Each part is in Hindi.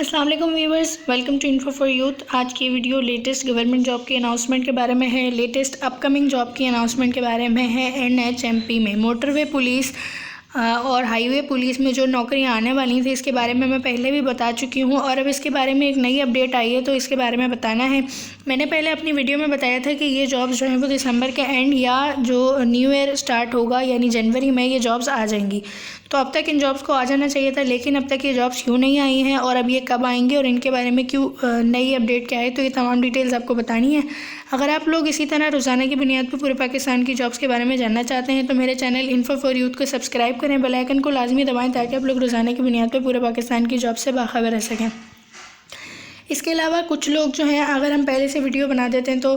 अस्सलाम वालेकुम viewers, welcome to info for youth. आज की वीडियो लेटेस्ट गवर्नमेंट जॉब की अनाउंसमेंट के बारे में है। लेटेस्ट अपकमिंग जॉब की अनाउंसमेंट के बारे में है। NHMP में मोटरवे पुलिस और हाईवे पुलिस में जो नौकरियां आने वाली थी, इसके बारे में मैं पहले भी बता चुकी हूं और अब इसके बारे में एक नई अपडेट आई है, तो इसके बारे में बताना है। मैंने पहले अपनी वीडियो में बताया था कि ये जॉब्स जो हैं वो दिसंबर के एंड या जो न्यू ईयर स्टार्ट होगा यानी जनवरी में ये जॉब्स आ जाएंगी। तो अब तक इन जॉब्स को आ जाना चाहिए था, लेकिन अब तक ये जॉब्स क्यों नहीं आई हैं और अब ये कब आएंगी और इनके बारे में क्यों नई अपडेट क्या है, तो ये तमाम डिटेल्स आपको बतानी है। अगर आप लोग इसी तरह रोज़ाना की बुनियाद पर पूरे पाकिस्तान की जॉब्स के बारे में जानना चाहते हैं तो मेरे चैनल इन्फो फॉर यूथ को सब्सक्राइब करें, बेल आइकन को लाजमी दबाएं ताकि आप लोग रोज़ाना की बुनियाद पर पूरे पाकिस्तान की जॉब से बाखबर रह सकें। इसके अलावा कुछ लोग जो हैं, अगर हम पहले से वीडियो बना देते हैं तो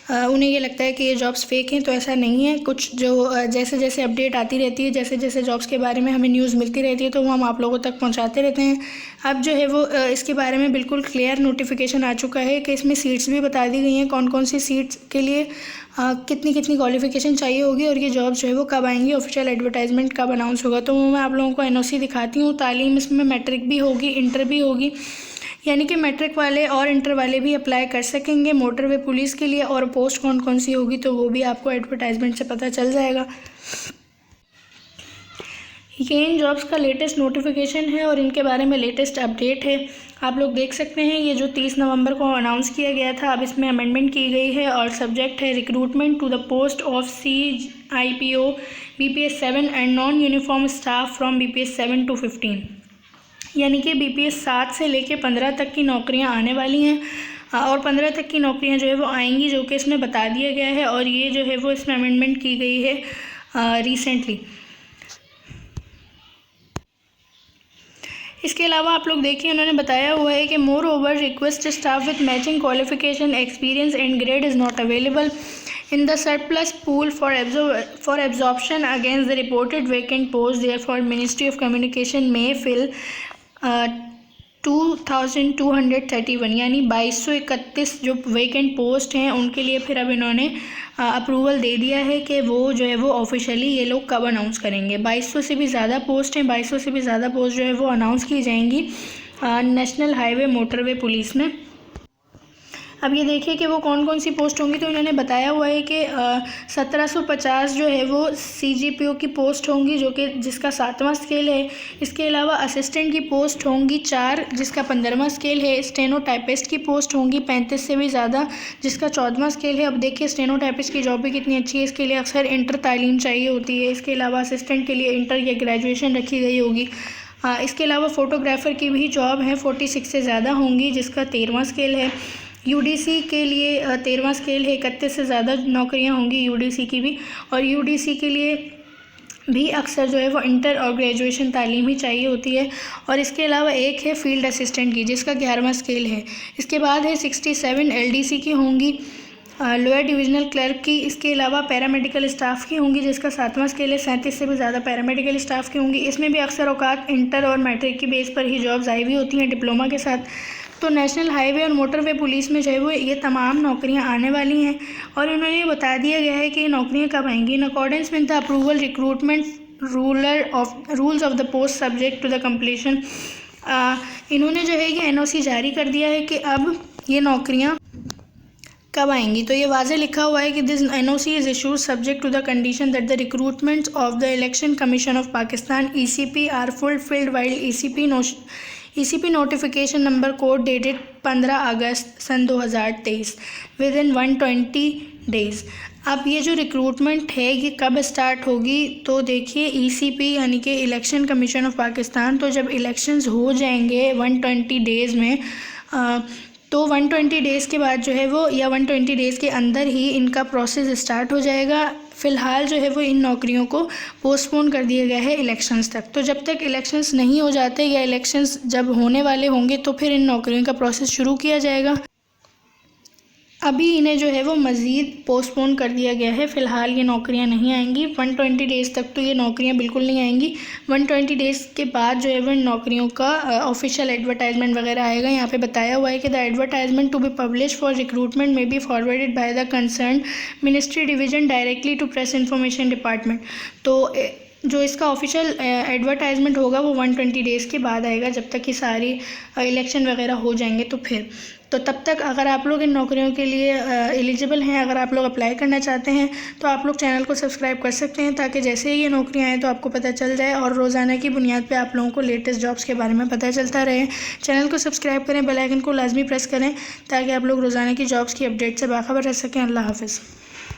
उन्हें ये लगता है कि ये जॉब्स फेक हैं, तो ऐसा नहीं है। कुछ जो जैसे जैसे अपडेट आती रहती है, जैसे जैसे जॉब्स के बारे में हमें न्यूज़ मिलती रहती है, तो वो हम आप लोगों तक पहुंचाते रहते हैं। अब जो है वो इसके बारे में बिल्कुल क्लियर नोटिफिकेशन आ चुका है कि इसमें सीट्स भी बता दी गई हैं, कौन कौन सी सीट्स के लिए कितनी कितनी क्वालिफ़िकेशन चाहिए होगी और ये जॉब जो है वो कब आएंगी, ऑफिशियल एडवर्टाइजमेंट कब अनाउंस होगा। तो मैं आप लोगों को NOC दिखाती हूँ। तालीम इसमें मैट्रिक भी होगी, इंटर भी होगी, यानी कि मैट्रिक वाले और इंटर वाले भी अप्लाई कर सकेंगे मोटरवे पुलिस के लिए। और पोस्ट कौन कौन सी होगी तो वो भी आपको एडवर्टाइजमेंट से पता चल जाएगा। ये इन जॉब्स का लेटेस्ट नोटिफिकेशन है और इनके बारे में लेटेस्ट अपडेट है। आप लोग देख सकते हैं, ये जो 30 नवंबर को अनाउंस किया गया था, अब इसमें अमेंडमेंट की गई है और सब्जेक्ट है recruitment to the post of CIPO BPS 7 and non uniform staff from BPS 7 to 15, यानी कि BPS 7 से लेके 15 तक की नौकरियां आने वाली हैं और 15 तक की नौकरियां जो है वो आएंगी, जो कि इसमें बता दिया गया है। और ये जो है वो इसमें अमेंडमेंट की गई है रिसेंटली। इसके अलावा आप लोग देखिए, उन्होंने बताया हुआ है कि more over request staff with matching qualification experience and grade is not available in the surplus pool for absorption against the reported vacant post. Therefore Ministry of Communication may fill 2231 यानी 2231 जो वेकेंट पोस्ट हैं उनके लिए फिर अब इन्होंने अप्रूवल दे दिया है कि वो जो है वो ऑफिशियली ये लोग कब अनाउंस करेंगे। 2200 से भी ज़्यादा पोस्ट हैं, 2200 से भी ज़्यादा पोस्ट जो है वो अनाउंस की जाएंगी नेशनल हाईवे मोटरवे पुलिस में। अब ये देखिए कि वो कौन कौन सी पोस्ट होंगी, तो इन्होंने बताया हुआ है कि 1750 जो है वो CGPO की पोस्ट होंगी, जो कि जिसका 7वां स्केल है। इसके अलावा असिस्टेंट की पोस्ट होंगी 4, जिसका 15वां स्केल है। स्टेनो टाइपिस्ट की पोस्ट होंगी 35 से भी ज़्यादा, जिसका 14वां स्केल है। अब देखिए स्टेनो टाइपिस्ट की जॉब भी कितनी अच्छी है, इसके लिए अक्सर इंटर तालीम चाहिए होती है। इसके अलावा असिस्टेंट के लिए इंटर या ग्रेजुएशन रखी गई होगी। इसके अलावा फ़ोटोग्राफ़र की भी जॉब है, 46 से ज़्यादा होंगी, जिसका 13वां स्केल है। UDC के लिए 13वां स्केल है, 31 से ज़्यादा नौकरियां होंगी UDC की भी। और UDC के लिए भी अक्सर जो है वो इंटर और ग्रेजुएशन तालीम ही चाहिए होती है। और इसके अलावा एक है फील्ड असिस्टेंट की, जिसका 11वां स्केल है। इसके बाद है 67 LDC की होंगी, लोअर डिविजनल क्लर्क की। इसके अलावा पैरामेडिकल स्टाफ की होंगी, जिसका 7वां स्केल है। 37 से भी ज़्यादा पैरामेडिकल स्टाफ की होंगी। इसमें भी अक्सर औकात इंटर और मैट्रिक की बेस पर ही जॉब्स आई हुई होती हैं डिप्लोमा के साथ। तो नेशनल हाईवे और मोटरवे पुलिस में जो है वो ये तमाम नौकरियां आने वाली हैं और इन्होंने बता दिया गया है कि ये नौकरियां कब आएंगी। In accordance with the approval recruitment rules of the post subject to the completion. इन्होंने जो है ये NOC जारी कर दिया है कि अब ये नौकरियां कब आएंगी। तो ये वाज़े लिखा हुआ है कि this NOC is issued subject to the condition that the recruitments of the election commission of Pakistan ECP are fulfilled while ECP notification number code dated 15 August सन 2023 विद इन 120 डेज़। अब ये जो रिक्रूटमेंट है ये कब स्टार्ट होगी, तो देखिए ECP यानी कि इलेक्शन कमीशन ऑफ पाकिस्तान, तो जब इलेक्शंस हो जाएंगे 120 डेज़ में, तो 120 डेज़ के बाद जो है वो, या 120 डेज़ के अंदर ही इनका प्रोसेस स्टार्ट हो जाएगा। फ़िलहाल जो है वो इन नौकरियों को पोस्टपोन कर दिया गया है इलेक्शंस तक। तो जब तक इलेक्शंस नहीं हो जाते या इलेक्शंस जब होने वाले होंगे तो फिर इन नौकरियों का प्रोसेस शुरू किया जाएगा। अभी इन्हें जो है वो मज़ीद पोस्टपोन कर दिया गया है। फ़िलहाल ये नौकरियां नहीं आएंगी 120 डेज़ तक, तो ये नौकरियां बिल्कुल नहीं आएंगी। 120 डेज़ के बाद जो है वो इन नौकरियों का ऑफिशियल एडवर्टाइजमेंट वगैरह आएगा। यहाँ पे बताया हुआ है कि the advertisement to be publish for recruitment में be forwarded by the concern ministry division directly to press information department. तो जो इसका ऑफिशियल एडवर्टाइजमेंट होगा वो 120 डेज़ के बाद आएगा, जब तक कि सारी इलेक्शन वगैरह हो जाएंगे। तो तब तक अगर आप लोग इन नौकरियों के लिए एलिजिबल हैं, अगर आप लोग अप्लाई करना चाहते हैं तो आप लोग चैनल को सब्सक्राइब कर सकते हैं, ताकि जैसे ही ये नौकरियाँ आएँ तो आपको पता चल जाए और रोज़ाना की बुनियाद पे आप लोगों को लेटेस्ट जॉब्स के बारे में पता चलता रहे। चैनल को सब्सक्राइब करें, बेल आइकन को लाजमी प्रेस करें, ताकि आप लोग रोज़ाना की जॉब्स की अपडेट से बाखबर रह सकें। अल्लाह हाफ़िज़।